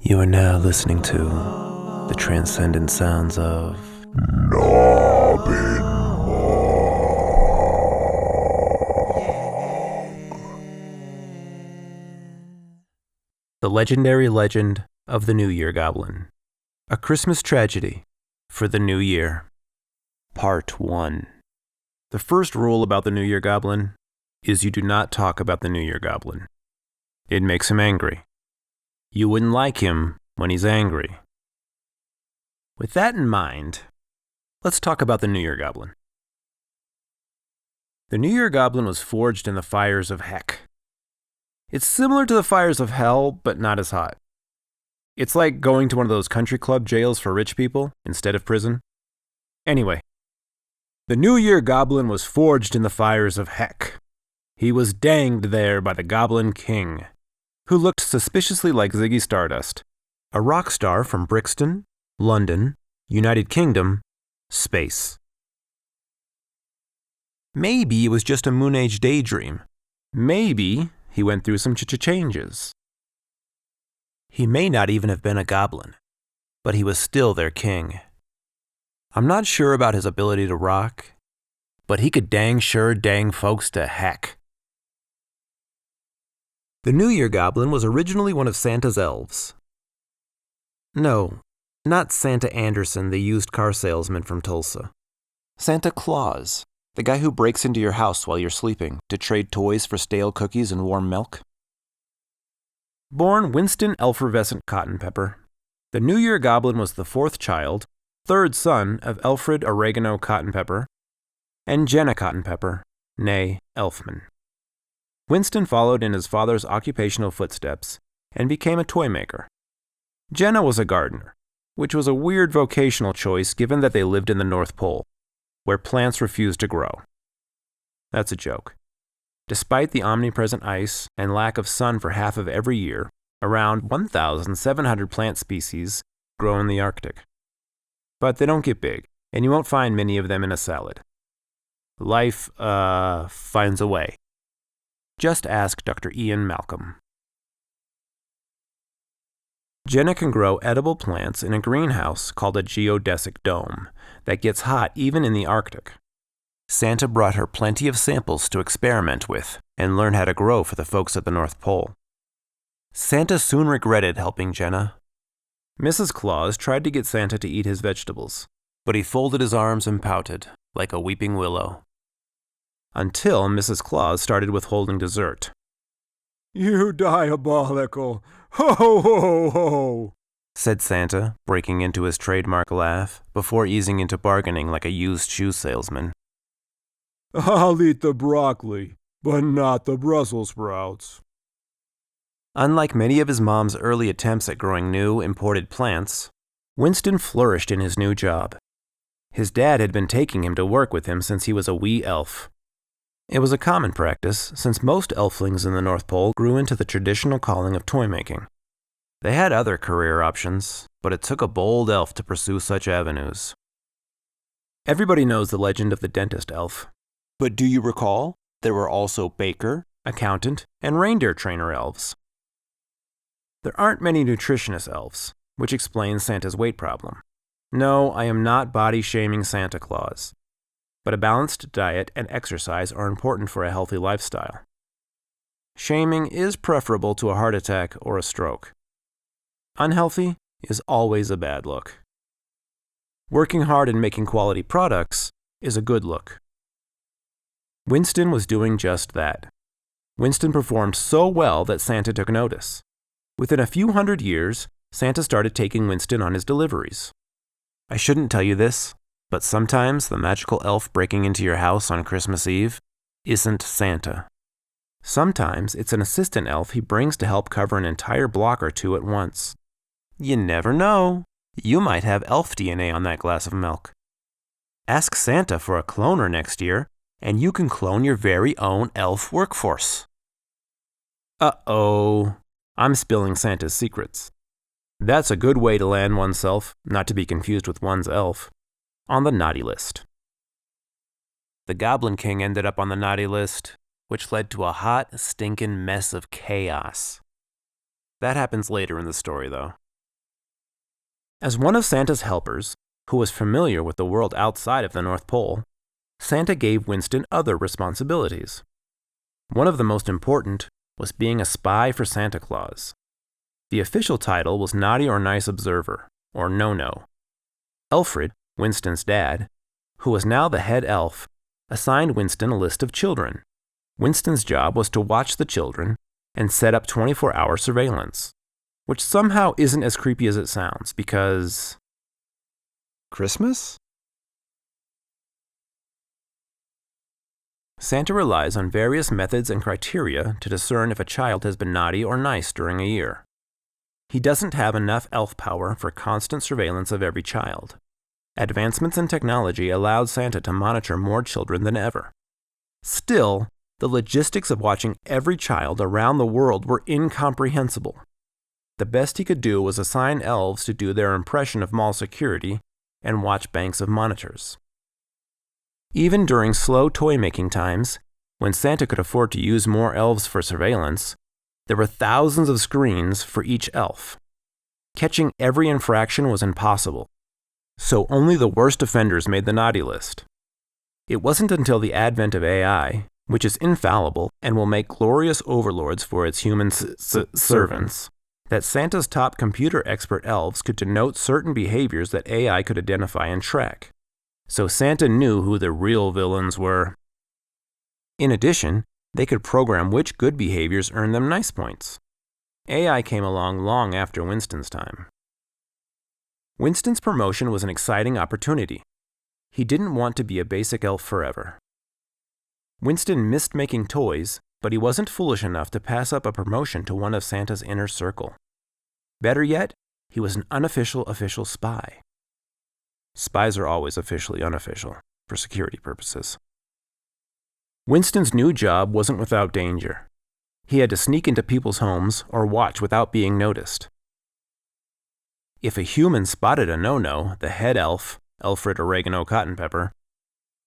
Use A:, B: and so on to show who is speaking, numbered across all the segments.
A: You are now listening to the transcendent sounds of the legendary legend of the New Year Goblin. A Christmas tragedy for the New Year. Part 1. The first rule about the New Year Goblin is you do not talk about the New Year Goblin. It makes him angry. You wouldn't like him when he's angry. With that in mind, let's talk about the New Year Goblin. The New Year Goblin was forged in the fires of heck. It's similar to the fires of hell, but not as hot. It's like going to one of those country club jails for rich people instead of prison. Anyway, the New Year Goblin was forged in the fires of heck. He was danged there by the Goblin King, who looked suspiciously like Ziggy Stardust, a rock star from Brixton, London, United Kingdom, space. Maybe it was just a Moon Age daydream. Maybe he went through some changes. He may not even have been a goblin, but he was still their king. I'm not sure about his ability to rock, but he could dang sure dang folks to heck. The New Year Goblin was originally one of Santa's elves. No, not Santa Anderson, the used car salesman from Tulsa. Santa Claus, the guy who breaks into your house while you're sleeping to trade toys for stale cookies and warm milk. Born Winston Effervescent Cotton Pepper, the New Year Goblin was the fourth child, third son of Alfred Oregano Cotton Pepper and Jenna Cotton Pepper, née Elfman. Winston followed in his father's occupational footsteps and became a toy maker. Jenna was a gardener, which was a weird vocational choice given that they lived in the North Pole, where plants refused to grow. That's a joke. Despite the omnipresent ice and lack of sun for half of every year, around 1,700 plant species grow in the Arctic. But they don't get big, and you won't find many of them in a salad. Life, finds a way. Just ask Dr. Ian Malcolm. Jenna can grow edible plants in a greenhouse called a geodesic dome that gets hot even in the Arctic. Santa brought her plenty of samples to experiment with and learn how to grow for the folks at the North Pole. Santa soon regretted helping Jenna. Mrs. Claus tried to get Santa to eat his vegetables, but he folded his arms and pouted like a weeping willow. Until Mrs. Claus started withholding dessert. "You diabolical! Ho, ho, ho, ho!" said Santa, breaking into his trademark laugh before easing into bargaining like a used shoe salesman. "I'll eat the broccoli, but not the Brussels sprouts." Unlike many of his mom's early attempts at growing new, imported plants, Winston flourished in his new job. His dad had been taking him to work with him since he was a wee elf. It was a common practice, since most elflings in the North Pole grew into the traditional calling of toy making. They had other career options, but it took a bold elf to pursue such avenues. Everybody knows the legend of the dentist elf. But do you recall, there were also baker, accountant, and reindeer trainer elves. There aren't many nutritionist elves, which explains Santa's weight problem. No, I am not body-shaming Santa Claus. But a balanced diet and exercise are important for a healthy lifestyle. Shaming is preferable to a heart attack or a stroke. Unhealthy is always a bad look. Working hard and making quality products is a good look. Winston was doing just that. Winston performed so well that Santa took notice. Within a few hundred years, Santa started taking Winston on his deliveries. I shouldn't tell you this, but sometimes the magical elf breaking into your house on Christmas Eve isn't Santa. Sometimes it's an assistant elf he brings to help cover an entire block or two at once. You never know. You might have elf DNA on that glass of milk. Ask Santa for a cloner next year, and you can clone your very own elf workforce. Uh-oh. I'm spilling Santa's secrets. That's a good way to land oneself, not to be confused with one's elf, on the naughty list. The Goblin King ended up on the naughty list, which led to a hot, stinking mess of chaos. That happens later in the story, though. As one of Santa's helpers, who was familiar with the world outside of the North Pole, Santa gave Winston other responsibilities. One of the most important was being a spy for Santa Claus. The official title was Naughty or Nice Observer, or No-No. Elfred, Winston's dad, who was now the head elf, assigned Winston a list of children. Winston's job was to watch the children and set up 24-hour surveillance, which somehow isn't as creepy as it sounds, because Christmas? Santa relies on various methods and criteria to discern if a child has been naughty or nice during a year. He doesn't have enough elf power for constant surveillance of every child. Advancements in technology allowed Santa to monitor more children than ever. Still, the logistics of watching every child around the world were incomprehensible. The best he could do was assign elves to do their impression of mall security and watch banks of monitors. Even during slow toy-making times, when Santa could afford to use more elves for surveillance, there were thousands of screens for each elf. Catching every infraction was impossible, so only the worst offenders made the naughty list. It wasn't until the advent of AI, which is infallible and will make glorious overlords for its human servants, that Santa's top computer expert elves could denote certain behaviors that AI could identify and track. So Santa knew who the real villains were. In addition, they could program which good behaviors earned them nice points. AI came along long after Winston's time. Winston's promotion was an exciting opportunity. He didn't want to be a basic elf forever. Winston missed making toys, but he wasn't foolish enough to pass up a promotion to one of Santa's inner circle. Better yet, he was an unofficial official spy. Spies are always officially unofficial, for security purposes. Winston's new job wasn't without danger. He had to sneak into people's homes or watch without being noticed. If a human spotted a no-no, the head elf, Alfred Oregano Cotton Pepper,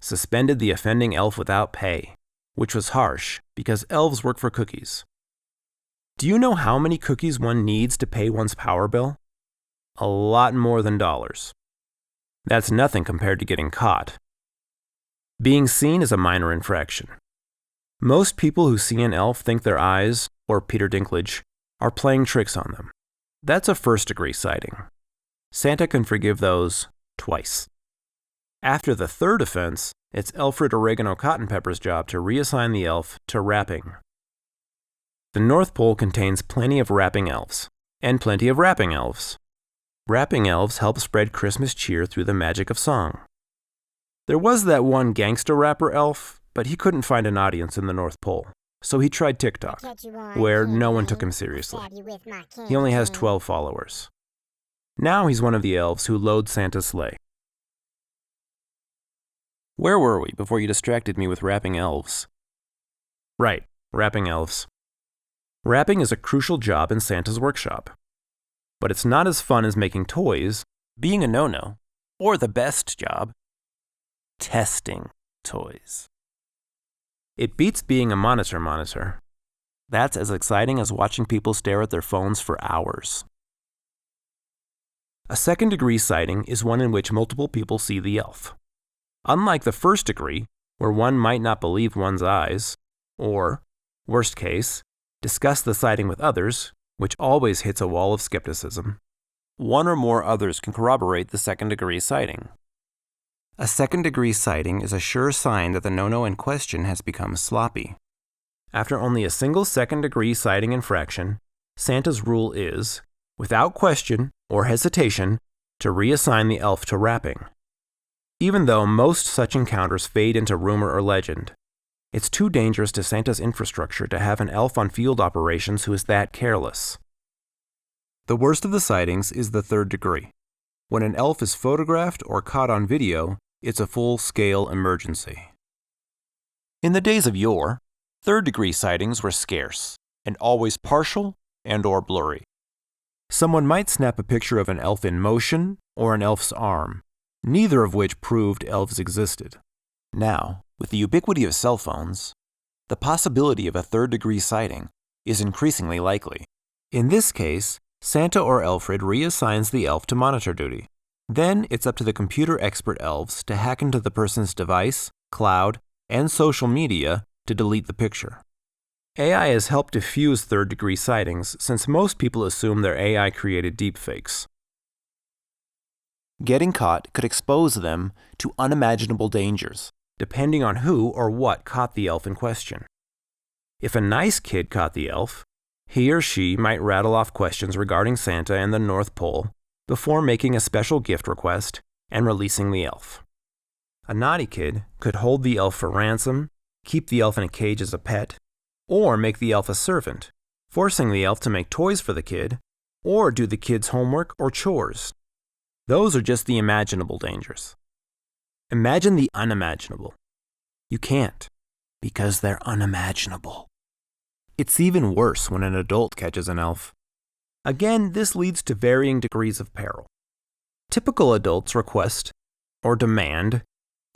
A: suspended the offending elf without pay, which was harsh because elves work for cookies. Do you know how many cookies one needs to pay one's power bill? A lot more than dollars. That's nothing compared to getting caught. Being seen is a minor infraction. Most people who see an elf think their eyes, or Peter Dinklage, are playing tricks on them. That's a first-degree sighting. Santa can forgive those twice. After the third offense, it's Alfred Oregano Cotton Pepper's job to reassign the elf to rapping. The North Pole contains plenty of rapping elves, and plenty of rapping elves. Rapping elves help spread Christmas cheer through the magic of song. There was that one gangster rapper elf, but he couldn't find an audience in the North Pole, so he tried TikTok, where no one took him seriously. He only has 12 followers. Now he's one of the elves who load Santa's sleigh. Where were we before you distracted me with rapping elves? Right, rapping elves. Rapping is a crucial job in Santa's workshop. But it's not as fun as making toys, being a no-no, or the best job, testing toys. It beats being a monitor. That's as exciting as watching people stare at their phones for hours. A second-degree sighting is one in which multiple people see the elf. Unlike the first degree, where one might not believe one's eyes, or, worst case, discuss the sighting with others, which always hits a wall of skepticism, one or more others can corroborate the second-degree sighting. A second-degree sighting is a sure sign that the no-no in question has become sloppy. After only a single second-degree sighting infraction, Santa's rule is, without question or hesitation, to reassign the elf to rapping. Even though most such encounters fade into rumor or legend, it's too dangerous to Santa's infrastructure to have an elf on field operations who is that careless. The worst of the sightings is the third degree. When an elf is photographed or caught on video, it's a full-scale emergency. In the days of yore, third-degree sightings were scarce, and always partial and/or blurry. Someone might snap a picture of an elf in motion or an elf's arm, neither of which proved elves existed. Now, with the ubiquity of cell phones, the possibility of a third-degree sighting is increasingly likely. In this case, Santa or Alfred reassigns the elf to monitor duty. Then it's up to the computer expert elves to hack into the person's device, cloud, and social media to delete the picture. AI has helped diffuse third-degree sightings since most people assume their AI-created deepfakes. Getting caught could expose them to unimaginable dangers, depending on who or what caught the elf in question. If a nice kid caught the elf, he or she might rattle off questions regarding Santa and the North Pole before making a special gift request and releasing the elf. A naughty kid could hold the elf for ransom, keep the elf in a cage as a pet, or make the elf a servant, forcing the elf to make toys for the kid, or do the kid's homework or chores. Those are just the imaginable dangers. Imagine the unimaginable. You can't, because they're unimaginable. It's even worse when an adult catches an elf. Again, this leads to varying degrees of peril. Typical adults request or demand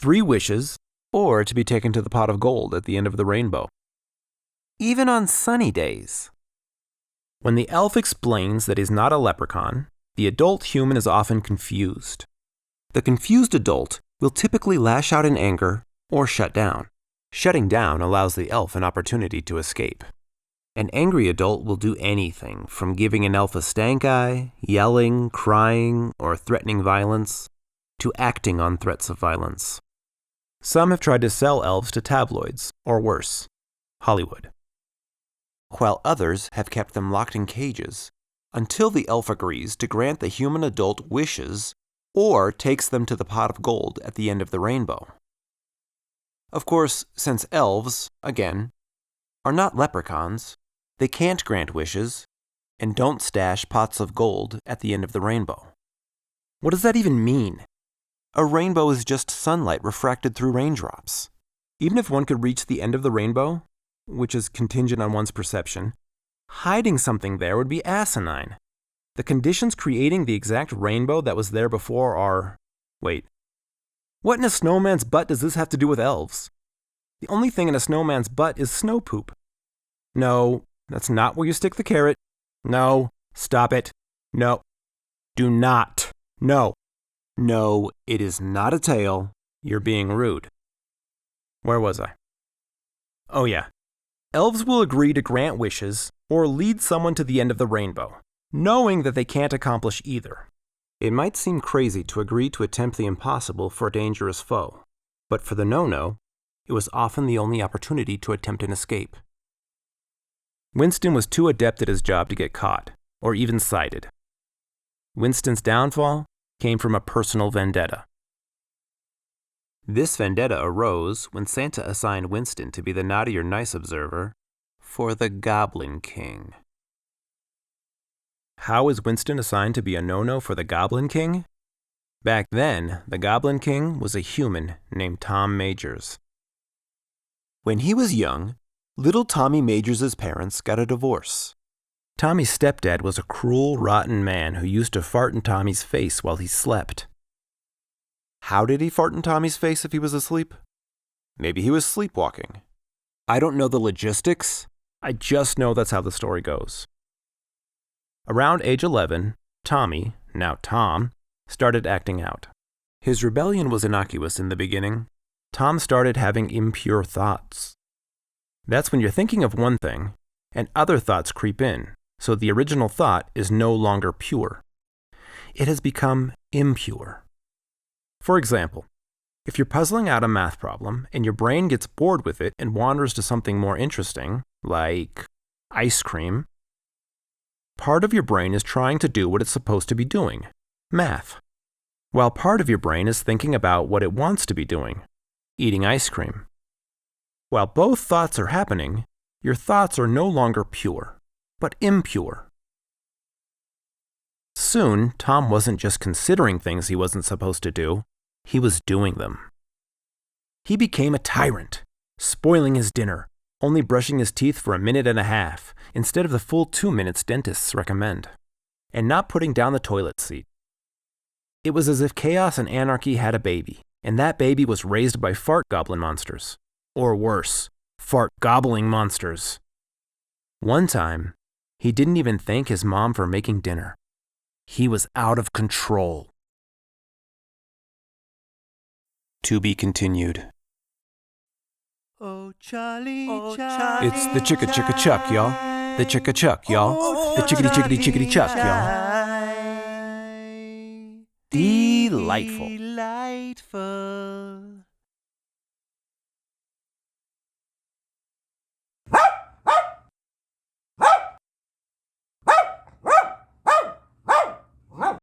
A: 3 wishes or to be taken to the pot of gold at the end of the rainbow. Even on sunny days. When the elf explains that he's not a leprechaun, the adult human is often confused. The confused adult will typically lash out in anger or shut down. Shutting down allows the elf an opportunity to escape. An angry adult will do anything from giving an elf a stank eye, yelling, crying, or threatening violence, to acting on threats of violence. Some have tried to sell elves to tabloids, or worse, Hollywood, while others have kept them locked in cages until the elf agrees to grant the human adult wishes or takes them to the pot of gold at the end of the rainbow. Of course, since elves, again, are not leprechauns, they can't grant wishes and don't stash pots of gold at the end of the rainbow. What does that even mean? A rainbow is just sunlight refracted through raindrops. Even if one could reach the end of the rainbow, which is contingent on one's perception, hiding something there would be asinine. The conditions creating the exact rainbow that was there before are... Wait. What in a snowman's butt does this have to do with elves? The only thing in a snowman's butt is snow poop. No, that's not where you stick the carrot. No, stop it. No. Do not. No. No, it is not a tail. You're being rude. Where was I? Oh yeah. Elves will agree to grant wishes or lead someone to the end of the rainbow, knowing that they can't accomplish either. It might seem crazy to agree to attempt the impossible for a dangerous foe, but for the no-no, it was often the only opportunity to attempt an escape. Winston was too adept at his job to get caught, or even cited. Winston's downfall came from a personal vendetta. This vendetta arose when Santa assigned Winston to be the naughty or nice observer for the Goblin King. How is Winston assigned to be a no-no for the Goblin King? Back then, the Goblin King was a human named Tom Majors. When he was young, little Tommy Majors' parents got a divorce. Tommy's stepdad was a cruel, rotten man who used to fart in Tommy's face while he slept. How did he fart in Tommy's face if he was asleep? Maybe he was sleepwalking. I don't know the logistics. I just know that's how the story goes. Around age 11, Tommy, now Tom, started acting out. His rebellion was innocuous in the beginning. Tom started having impure thoughts. That's when you're thinking of one thing, and other thoughts creep in, so the original thought is no longer pure. It has become impure. For example, if you're puzzling out a math problem and your brain gets bored with it and wanders to something more interesting, like ice cream, part of your brain is trying to do what it's supposed to be doing, math, while part of your brain is thinking about what it wants to be doing, eating ice cream. While both thoughts are happening, your thoughts are no longer pure, but impure. Soon, Tom wasn't just considering things he wasn't supposed to do, he was doing them. He became a tyrant, spoiling his dinner, only brushing his teeth for 1.5 minutes instead of the full 2 minutes dentists recommend, and not putting down the toilet seat. It was as if chaos and anarchy had a baby, and that baby was raised by fart goblin monsters. Or worse, fart gobbling monsters. One time, He didn't even thank his mom for making dinner. He was out of control. To be continued.
B: Oh, Charlie, Charlie.
A: It's the chicka chicka chuck, y'all. The chicka chuck, y'all. The chickity chickity chickity chuck, y'all. Delightful.
B: Delightful.